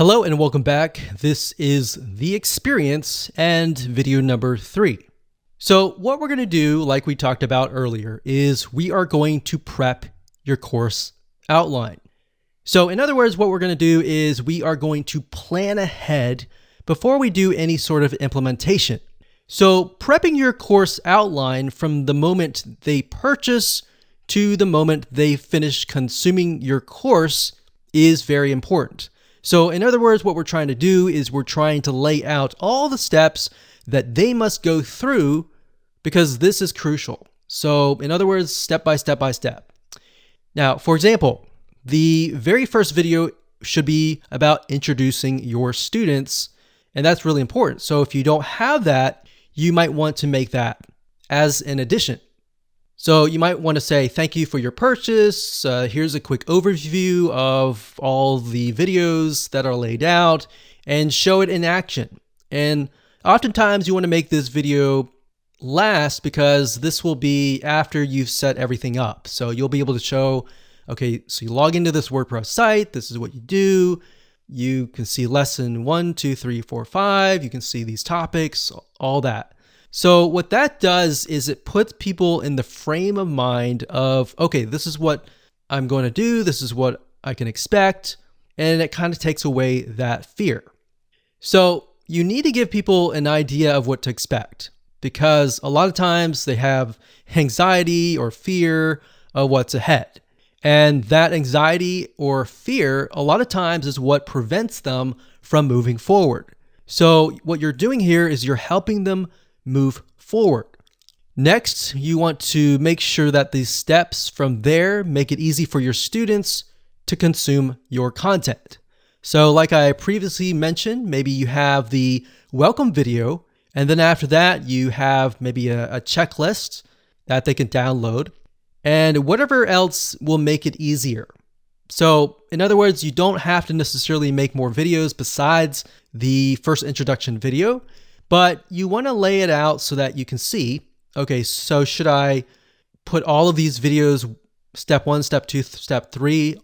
Hello and welcome back. This is The Experience and video number 3. So what we're going to do, like we talked about earlier, is we are going to prep your course outline. So in other words, what we're going to do is we are going to plan ahead before we do any sort of implementation. So prepping your course outline from the moment they purchase to the moment they finish consuming your course is very important. So in other words, what we're trying to do is we're trying to lay out all the steps that they must go through because this is crucial. So in other words, step by step by step. Now, for example, the very first video should be about introducing your students, and that's really important. So if you don't have that, you might want to make that as an addition. So you might want to say, thank you for your purchase. Here's a quick overview of all the videos that are laid out and show it in action. And oftentimes you want to make this video last because this will be after you've set everything up. So you'll be able to show, okay, so you log into this WordPress site. This is what you do. You can see lesson 1, 2, 3, 4, 5. You can see these topics, all that. So what that does is it puts people in the frame of mind of, okay, this is what I'm going to do. This is what I can expect. And it kind of takes away that fear. So you need to give people an idea of what to expect because a lot of times they have anxiety or fear of what's ahead. And that anxiety or fear, a lot of times is what prevents them from moving forward. So what you're doing here is you're helping them move forward. Next, you want to make sure that these steps from there make it easy for your students to consume your content. So like I previously mentioned, maybe you have the welcome video, and then after that, you have maybe a checklist that they can download, and whatever else will make it easier. So in other words, you don't have to necessarily make more videos besides the first introduction video, but you want to lay it out so that you can see, okay, so should I put all of these videos, step 1, step 2, step 3,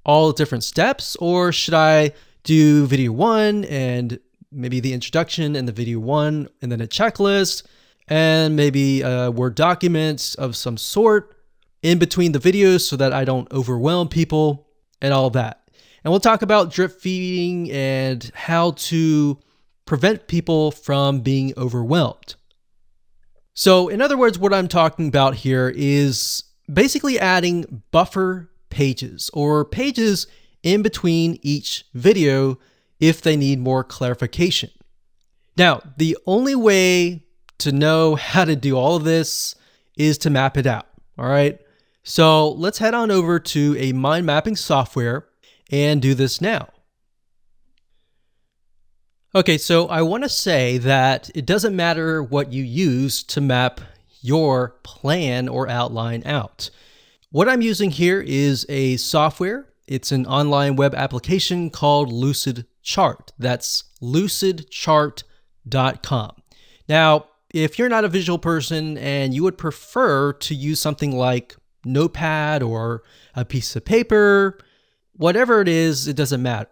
all different steps, or should I do video 1 and maybe the introduction and the video 1 and then a checklist and maybe a Word document of some sort in between the videos so that I don't overwhelm people and all of that. And we'll talk about drip feeding and how to prevent people from being overwhelmed. So in other words, what I'm talking about here is basically adding buffer pages or pages in between each video if they need more clarification. Now, the only way to know how to do all of this is to map it out. All right. So let's head on over to a mind mapping software and do this now. Okay, so I want to say that it doesn't matter what you use to map your plan or outline out. What I'm using here is a software. It's an online web application called Lucid Chart. That's lucidchart.com. Now, if you're not a visual person and you would prefer to use something like Notepad or a piece of paper, whatever it is, it doesn't matter.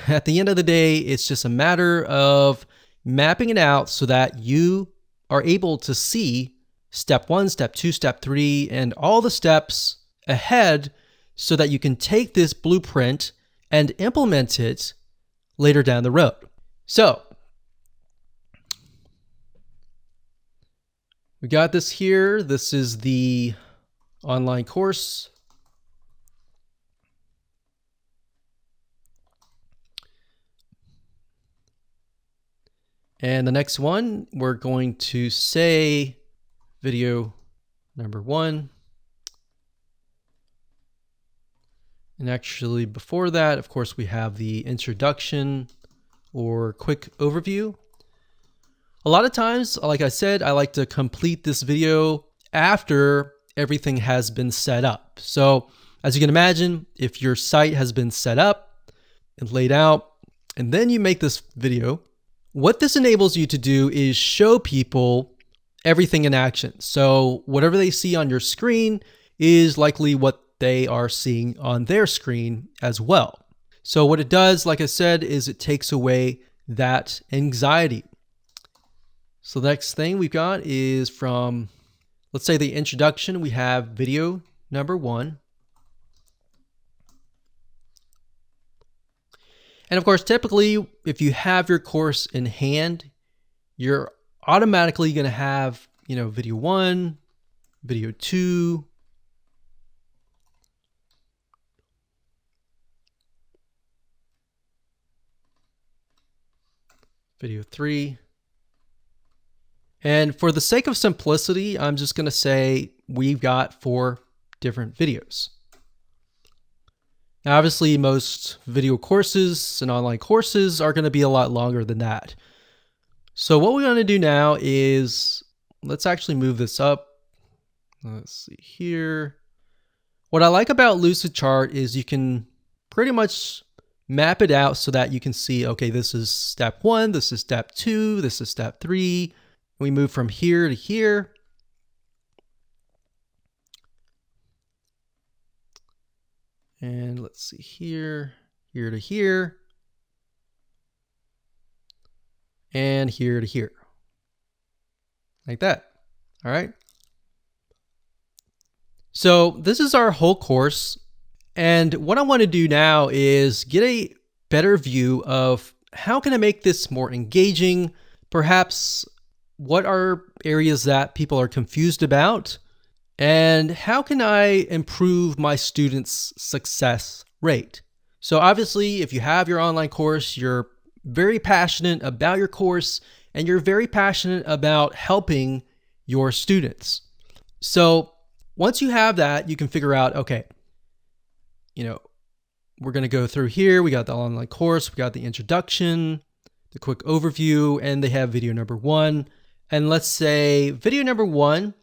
At the end of the day, it's just a matter of mapping it out so that you are able to see step 1, step 2, step 3, and all the steps ahead so that you can take this blueprint and implement it later down the road. So we got this here. This is the online course. And the next one, we're going to say video number 1. And actually before that, of course, we have the introduction or quick overview. A lot of times, like I said, I like to complete this video after everything has been set up. So as you can imagine, if your site has been set up and laid out, and then you make this video, what this enables you to do is show people everything in action. So whatever they see on your screen is likely what they are seeing on their screen as well. So what it does, like I said, is it takes away that anxiety. So the next thing we've got is from, let's say, the introduction. We have video number 1. And of course, typically, if you have your course in hand, you're automatically going to have, video 1, video 2, video 3. And for the sake of simplicity, I'm just going to say we've got 4 different videos. Now, obviously, most video courses and online courses are going to be a lot longer than that. So what we're going to do now is, let's actually move this up. Let's see here. What I like about Lucidchart is you can pretty much map it out so that you can see, okay, this is step 1, this is step 2, this is step 3. We move from here to here. And let's see here to here, and here to here, like that. All right. So this is our whole course. And what I want to do now is get a better view of how can I make this more engaging? Perhaps what are areas that people are confused about? And how can I improve my students' success rate? So obviously, if you have your online course, you're very passionate about your course and you're very passionate about helping your students. So once you have that, you can figure out, okay, we're going to go through here. We got the online course, we got the introduction, the quick overview, and they have video number 1. And let's say video number 1,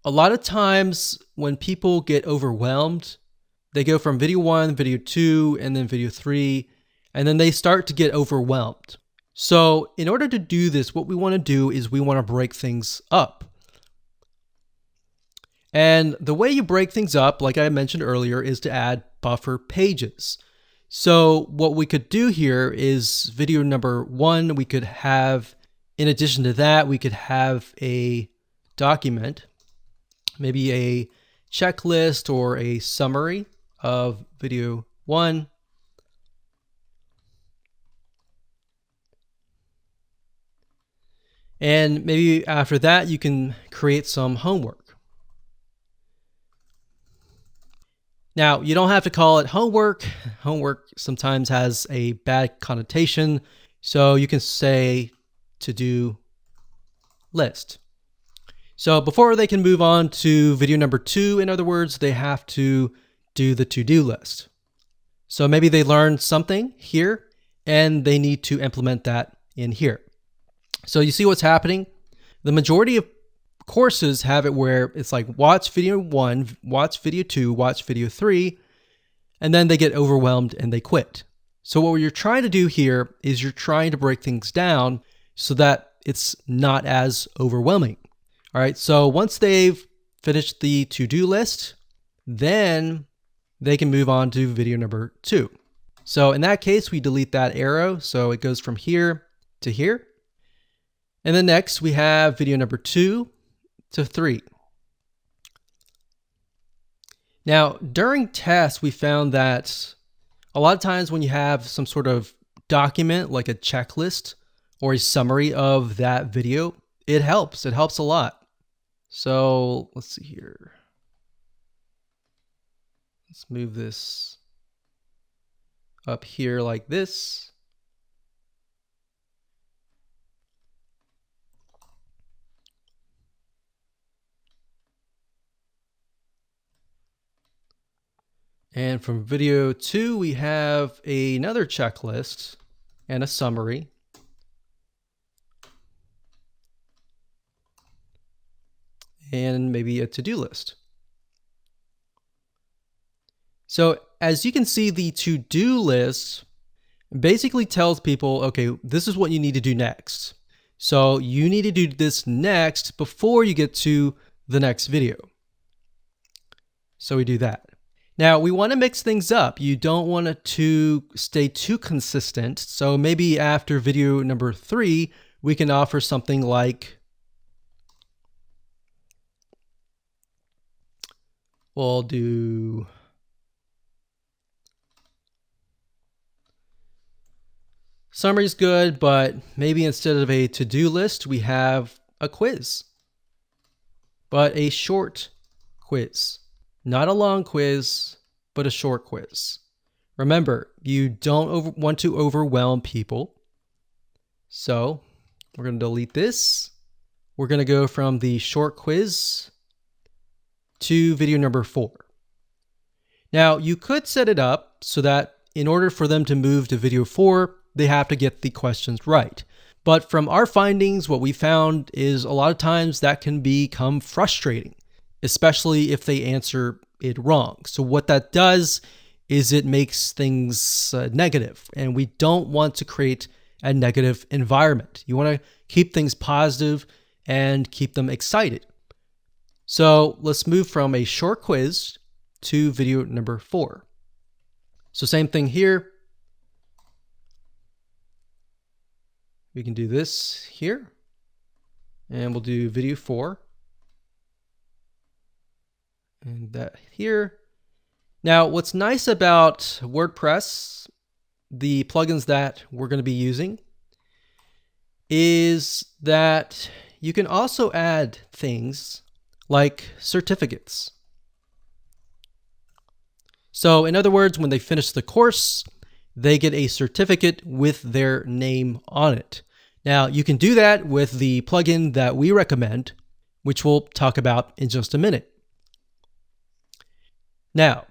a lot of times when people get overwhelmed, they go from video 1, video 2, and then video 3, and then they start to get overwhelmed. So in order to do this, what we want to do is we want to break things up. And the way you break things up, like I mentioned earlier, is to add buffer pages. So what we could do here is video number 1, we could have, in addition to that, we could have a document, maybe a checklist or a summary of video 1. And maybe after that, you can create some homework. Now, you don't have to call it homework. Homework sometimes has a bad connotation. So you can say to-do list. So before they can move on to video number 2, in other words, they have to do the to-do list. So maybe they learned something here and they need to implement that in here. So you see what's happening? The majority of courses have it where it's like watch video 1, watch video 2, watch video 3, and then they get overwhelmed and they quit. So what you're trying to do here is you're trying to break things down so that it's not as overwhelming. All right, so once they've finished the to-do list, then they can move on to video number 2. So in that case, we delete that arrow. So it goes from here to here. And then next we have video number 2 to 3. Now, during tests, we found that a lot of times when you have some sort of document like a checklist or a summary of that video, it helps. It helps a lot. So let's see here. Let's move this up here like this. And from video 2, we have another checklist and a summary. And maybe a to-do list. So as you can see, the to-do list basically tells people, okay, this is what you need to do next. So you need to do this next before you get to the next video. So we do that. Now, we want to mix things up. You don't want it to stay too consistent. So maybe after video number 3, we can offer something like, we'll do summary's good, but maybe instead of a to-do list, we have a quiz, but a short quiz. Not a long quiz, but a short quiz. Remember, you don't want to overwhelm people. So we're going to delete this. We're going to go from the short quiz to video number 4. Now, you could set it up so that in order for them to move to video 4, they have to get the questions right. But from our findings, what we found is a lot of times that can become frustrating, especially if they answer it wrong. So what that does is it makes things negative, and we don't want to create a negative environment. You want to keep things positive and keep them excited. So let's move from a short quiz to video number 4. So same thing here. We can do this here, and we'll do video 4. And that here. Now, what's nice about WordPress, the plugins that we're going to be using, is that you can also add things like certificates. So in other words, when they finish the course, they get a certificate with their name on it. Now, you can do that with the plugin that we recommend, which we'll talk about in just a minute. Now,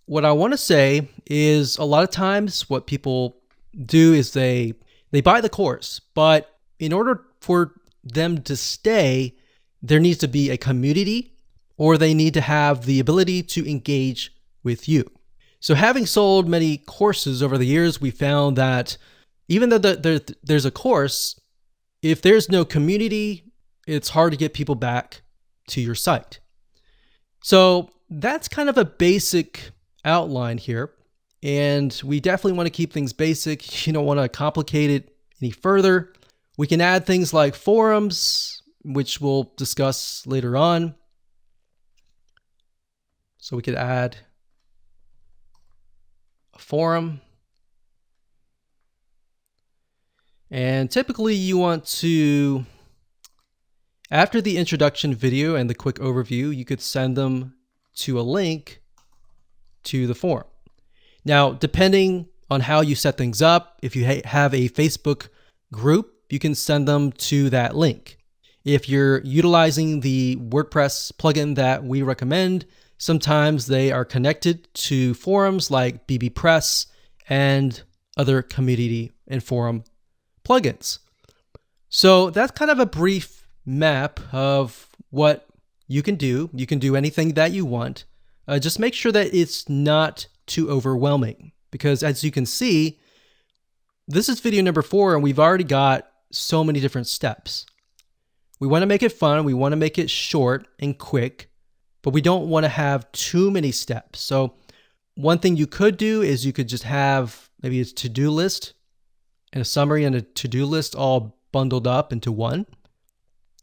what I want to say is a lot of times what people do is they buy the course, but in order for them to stay, there needs to be a community, or they need to have the ability to engage with you. So having sold many courses over the years, we found that even though there's a course, if there's no community, it's hard to get people back to your site. So that's kind of a basic outline here, and we definitely want to keep things basic. You don't want to complicate it any further. We can add things like forums, which we'll discuss later on. So we could add a forum, and typically you want to, after the introduction video and the quick overview, you could send them to a link to the forum. Now, depending on how you set things up, if you have a Facebook group, you can send them to that link. If you're utilizing the WordPress plugin that we recommend, sometimes they are connected to forums like bbPress and other community and forum plugins. So that's kind of a brief map of what you can do. You can do anything that you want. Just make sure that it's not too overwhelming, because as you can see, this is video number 4 and we've already got so many different steps. We want to make it fun. We want to make it short and quick, but we don't want to have too many steps. So one thing you could do is you could just have maybe a to-do list and a summary and a to-do list all bundled up into one.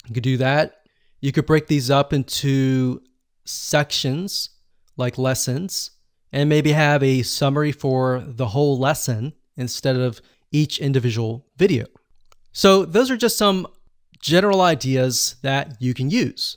You could do that. You could break these up into sections like lessons and maybe have a summary for the whole lesson instead of each individual video. So those are just some general ideas that you can use.